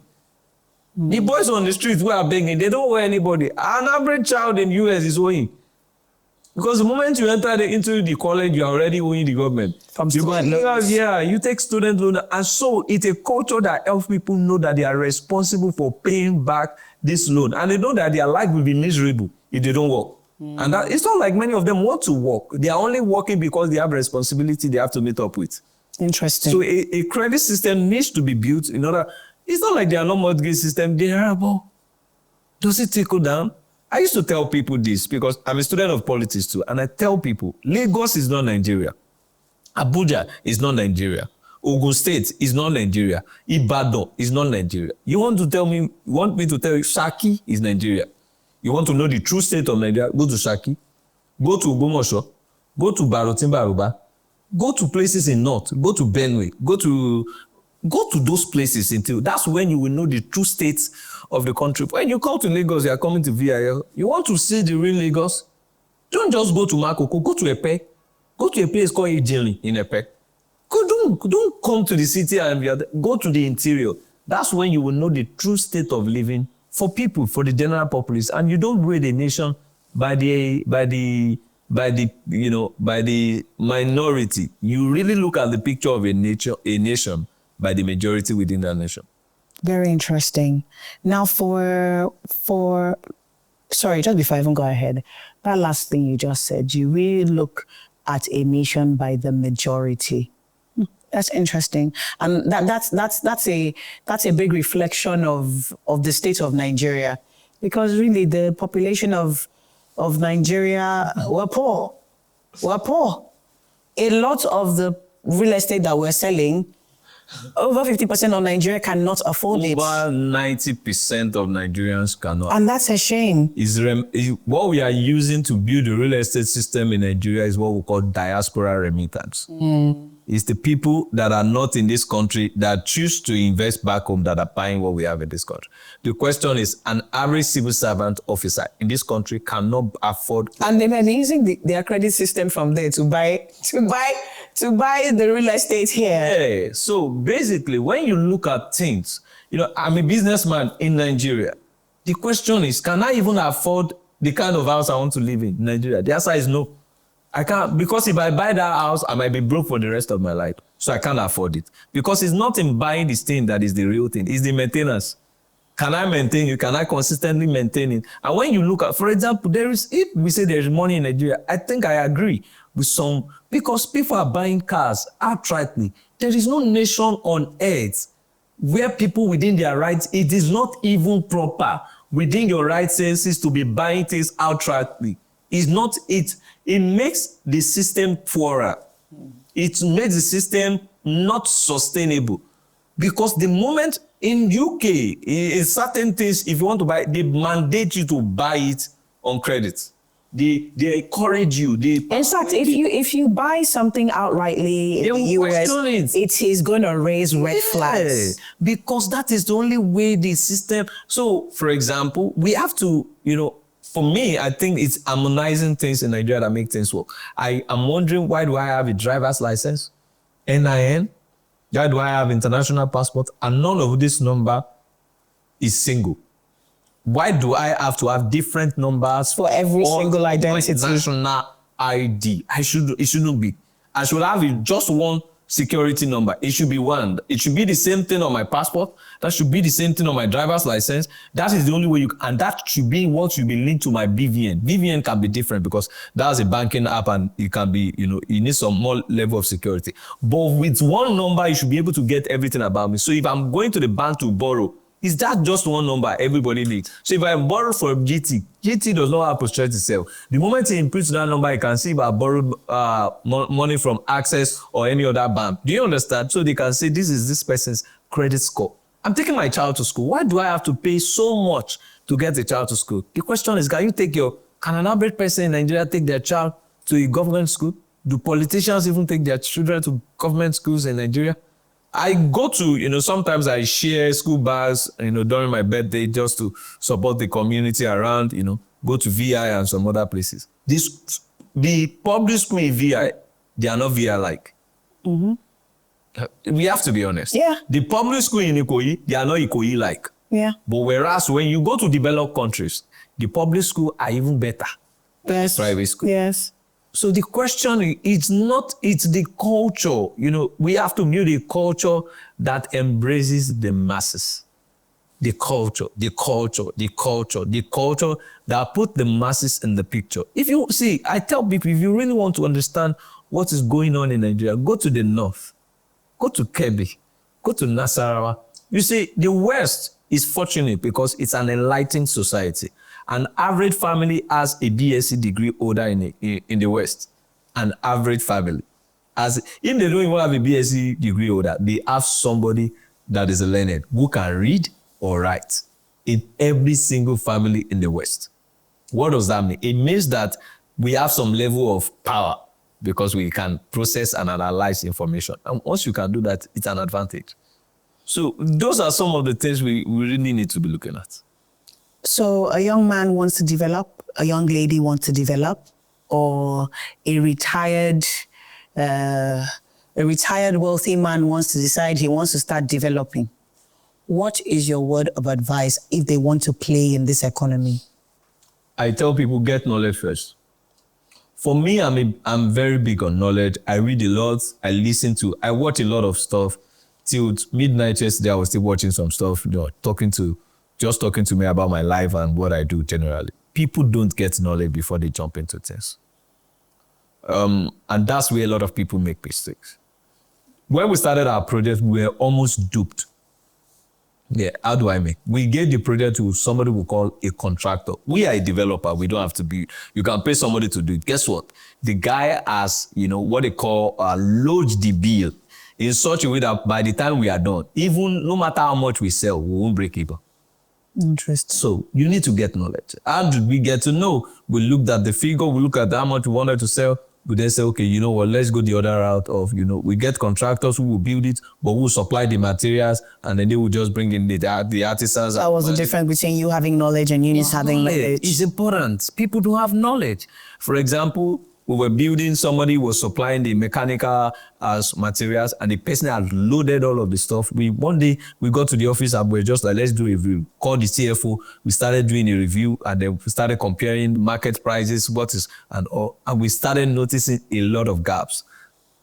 The boys on the street who are begging, they don't owe anybody. An average child in the US is owing. Because the moment you enter into the college, you are already owing the government. You take student loan. And so it's a culture that helps people know that they are responsible for paying back this loan. And they know that their life will be miserable if they don't work. And that, it's not like many of them want to work. They are only working because they have responsibility they have to meet up with. Interesting. So a credit system needs to be built in order. It's not like there are no mortgage system. They are, but does it trickle down? I used to tell people this because I'm a student of politics too. And I tell people, Lagos is not Nigeria. Abuja is not Nigeria. Ogun State is not Nigeria. Ibadan is not Nigeria. You want me to tell you Shaki is Nigeria. You want to know the true state of Nigeria? Go to Shaki. Go to Ogbomoso. Go to Barotimba. Go to places in North. Go to Benue. Go to those places until that's when you will know the true states of the country. When you come to Lagos, you are coming to VIL. You want to see the real Lagos? Don't just go to Makoko. Go to Epe. Go to a place called Ijinli in Epe. Don't come to the city and go to the interior. That's when you will know the true state of living for people, for the general populace. And you don't grade a nation by the minority. You really look at the picture of a nation by the majority within that nation. Very interesting. Now sorry, just before I even go ahead, that last thing you just said, you really look at a nation by the majority. That's interesting. And that's a big reflection of the state of Nigeria. Because really the population of Nigeria, we're poor. We're poor. A lot of the real estate that we're selling, over 50% of Nigeria cannot afford it. Over 90% of Nigerians cannot. And that's a shame. What we are using to build the real estate system in Nigeria is what we call diaspora remittance. It's the people that are not in this country that choose to invest back home that are buying what we have in this country. The question is, an average civil servant officer in this country cannot afford. And then they're using their credit system from there to buy the real estate here. Yeah. So basically, when you look at things, I'm a businessman in Nigeria. The question is, can I even afford the kind of house I want to live in Nigeria? The answer is no. I can't, because if I buy that house, I might be broke for the rest of my life. So I can't afford it. Because it's not in buying this thing that is the real thing. It's the maintenance. Can I maintain it? Can I consistently maintain it? And when you look at, for example, if we say there's money in Nigeria, I think I agree with some, because people are buying cars outrightly. There is no nation on earth where people within their rights, it is not even proper within your right senses to be buying things outrightly. It's not it. It makes the system poorer. It makes the system not sustainable. Because the moment in UK, in certain things, if you want to buy, they mandate you to buy it on credit. They encourage you. In fact, if you buy something outrightly in the US, it is going to raise red flags. Because that is the only way the system. So, for example, we have to, for me, I think it's harmonizing things in Nigeria that make things work. I am wondering, why do I have a driver's license, NIN? Why do I have international passport? And none of this number is single. Why do I have to have different numbers for every single identity? National ID. It shouldn't be. I should have just one security number. It should be one. It should be the same thing on my passport. That should be the same thing on my driver's license. That is the only way and that should be what should be linked to my BVN. BVN can be different because that's a banking app and it can be, you need some more level of security. But with one number, you should be able to get everything about me. So if I'm going to the bank to borrow, is that just one number everybody needs? So if I borrow from GT does not have prosperity itself. The moment he inputs that number, you can see if I borrowed money from Access or any other bank. Do you understand? So they can say this is this person's credit score. I'm taking my child to school. Why do I have to pay so much to get a child to school? The question is, can an average person in Nigeria take their child to a government school? Do politicians even take their children to government schools in Nigeria? I go to, sometimes I share school bars, during my birthday just to support the community around, go to VI and some other places. The public school in VI, they are not VI-like. Mm-hmm. We have to be honest. Yeah. The public school in Ikoyi, they are not Ikoyi-like. Yeah. But whereas when you go to developed countries, the public school are even better. Best. Private school. Yes. So the question is it's the culture. We have to build a culture that embraces the masses. The culture that put the masses in the picture. I tell people, if you really want to understand what is going on in Nigeria, go to the north, go to Kebbi, go to Nasarawa. You see, the West is fortunate because it's an enlightened society. An average family has a BSc degree holder in the West. An average family. As if they don't even have a BSc degree holder, they have somebody that is learned who can read or write in every single family in the West. What does that mean? It means that we have some level of power because we can process and analyze information. And once you can do that, it's an advantage. So those are some of the things we really need to be looking at. So a young man wants to develop, a young lady wants to develop, or a retired wealthy man wants to decide he wants to start developing. What is your word of advice if they want to play in this economy? I tell people, get knowledge first. For me, I'm very big on knowledge. I read a lot. I watch a lot of stuff. Till midnight yesterday, I was still watching some stuff, talking to me about my life and what I do generally. People don't get knowledge before they jump into things. And that's where a lot of people make mistakes. When we started our project, we were almost duped. Yeah, how do I make? We gave the project to somebody we call a contractor. We are a developer. We don't have to be, you can pay somebody to do it. Guess what? The guy has, what they call load the bill in such a way that by the time we are done, even no matter how much we sell, we won't break even. Interesting. So you need to get knowledge. How did we get to know? We looked at the figure, we looked at how much we wanted to sell, we then say, okay, you know what, let's go the other route of, we get contractors who will build it, but who will supply the materials, and then they will just bring in the artisans. That was the difference between you having knowledge and Eunice having knowledge. It's important. People don't have knowledge. For example, we were building, somebody was supplying the mechanical as materials, and the person had loaded all of the stuff. One day we got to the office and we were just like, let's do a review. Called the CFO, we started doing a review, and then we started comparing market prices, and we started noticing a lot of gaps.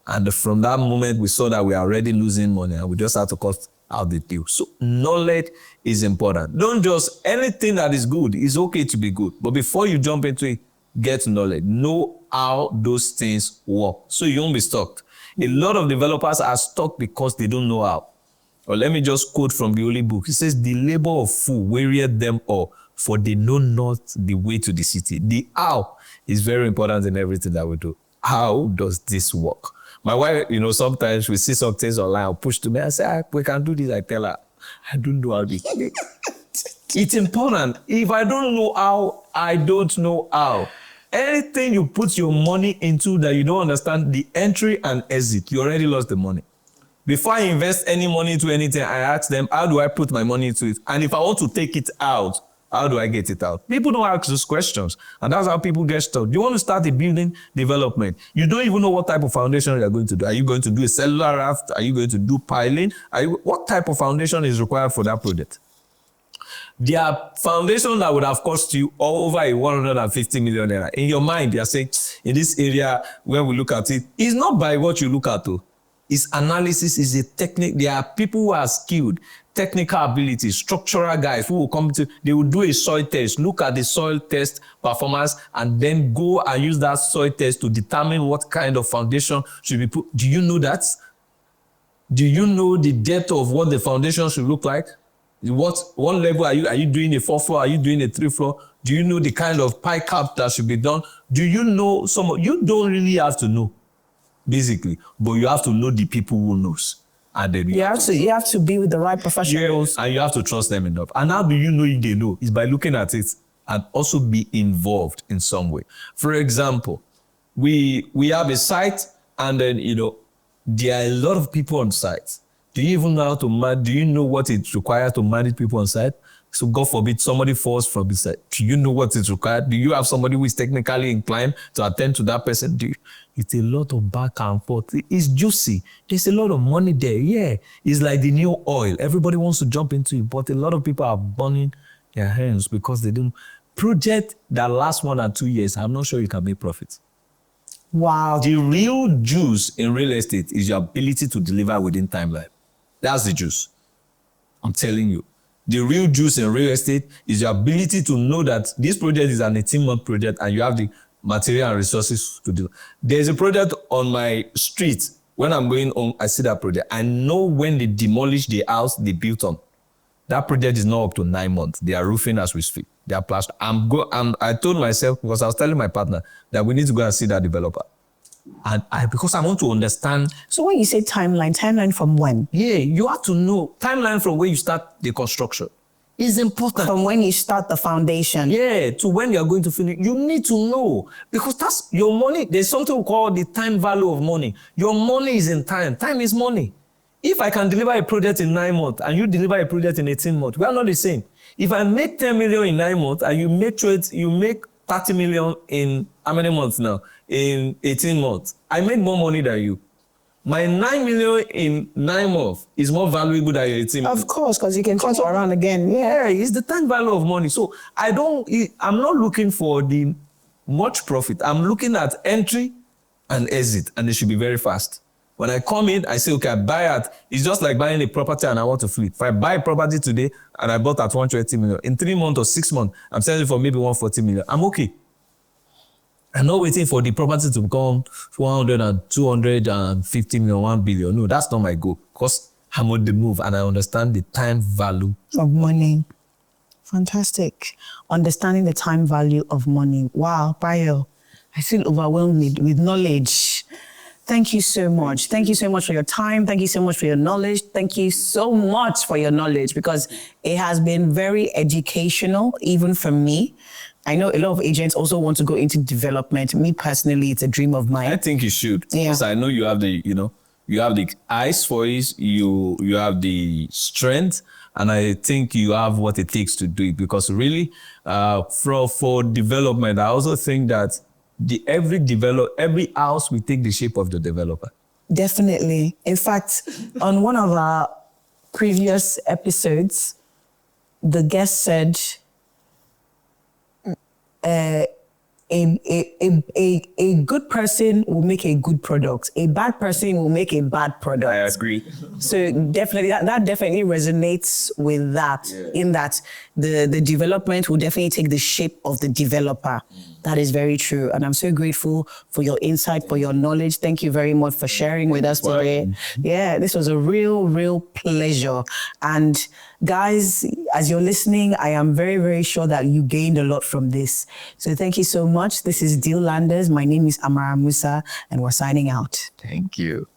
And from that moment, we saw that we are already losing money, and we just had to cut out the deal. So knowledge is important. Don't just, anything that is good is okay to be good, but before you jump into it, get knowledge. Know how those things work, so you won't be stuck. A lot of developers are stuck because they don't know how. Or let me just quote from the Holy Book. It says, the labor of fool wearieth them all, for they know not the way to the city. The how is very important in everything that we do. How does this work? My wife, sometimes we see some things online, I'll push to me, I say, we can do this. I tell her, I don't know how to. It's important. If I don't know how, I don't know how. Anything you put your money into that you don't understand the entry and exit, you already lost the money. Before I invest any money into anything, I ask them, how do I put my money into it? And if I want to take it out, how do I get it out? People don't ask those questions. And that's how people get stuck. You want to start a building development. You don't even know what type of foundation you're going to do. Are you going to do a cellular raft? Are you going to do piling? What type of foundation is required for that project? There are foundations that would have cost you over 150 million naira. In your mind, they are saying, in this area, when we look at it, it's not by what you look at, though. It's analysis, is a technique. There are people who are skilled, technical ability, structural guys who will come to, they will do a soil test, look at the soil test performance, and then go and use that soil test to determine what kind of foundation should be put. Do you know that? Do you know the depth of what the foundation should look like? What level are you doing a 4th floor? Are you doing a 3rd floor? Do you know the kind of pie cap that should be done? Do you know you don't really have to know, basically, but you have to know the people who knows. And then you have to be with the right professionals. And you have to trust them enough. And how do you know if they know? It's by looking at it and also be involved in some way. For example, we have a site, and then there are a lot of people on site. Do you even know how to manage? Do you know what it requires to manage people on site? So God forbid somebody falls from the site. Do you know what is required? Do you have somebody who is technically inclined to attend to that person? It's a lot of back and forth. It's juicy. There's a lot of money there. Yeah, it's like the new oil. Everybody wants to jump into it, but a lot of people are burning their hands because they don't. Project that lasts 1 or 2 years, I'm not sure you can make profit. Wow. The real juice in real estate is your ability to deliver within timeline. That's the juice. I'm telling you. The real juice in real estate is your ability to know that this project is an 18-month project and you have the material and resources to do. There's a project on my street. When I'm going home, I see that project. I know when they demolish the house they built on. That project is not up to 9 months. They are roofing as we speak. They are plastered. I told myself, because I was telling my partner, that we need to go and see that developer. And because I want to understand. So when you say timeline from when? Yeah, you have to know timeline from where you start the construction. It's important. From when you start the foundation. Yeah, to when you're going to finish. You need to know, because that's your money. There's something called the time value of money. Your money is in time. Time is money. If I can deliver a project in 9 months and you deliver a project in 18 months, we are not the same. If I make 10 million in 9 months and you make 30 million in how many months now? In 18 months. I make more money than you. My 9 million in 9 months is more valuable than your 18 months. Of course, because you can turn around again. Yeah, it's the time value of money. So I'm not looking for the much profit. I'm looking at entry and exit, and they should be very fast. When I come in, I say, okay, I buy at, it's just like buying a property and I want to flip. If I buy a property today and I bought at 120 million, in 3 months or 6 months, I'm selling for maybe 140 million. I'm okay. I'm not waiting for the property to become 100 and 250 million, 1 billion. No, that's not my goal, because I'm on the move and I understand the time value of money. Fantastic. Understanding the time value of money. Wow, Bayo, I feel overwhelmed with knowledge. Thank you so much. Thank you so much for your time. Thank you so much for your knowledge. Thank you so much for your knowledge, because it has been very educational, even for me. I know a lot of agents also want to go into development. Me personally, it's a dream of mine. I think you should. Yeah. Because I know you have the, you have the eyes for it, you have the strength, and I think you have what it takes to do it. Because really, for development, I also think that every house will take the shape of the developer. Definitely. In fact, on one of our previous episodes, the guest said, a good person will make a good product. A bad person will make a bad product. I agree. So definitely, that definitely resonates with that, in that the development will definitely take the shape of the developer. That is very true. And I'm so grateful for your insight, for your knowledge. Thank you very much for sharing with us today. Yeah, this was a real pleasure. And guys, as you're listening, I am very, very sure that you gained a lot from this. So thank you so much. This is Deal Landers. My name is Amara Musa, and we're signing out. Thank you.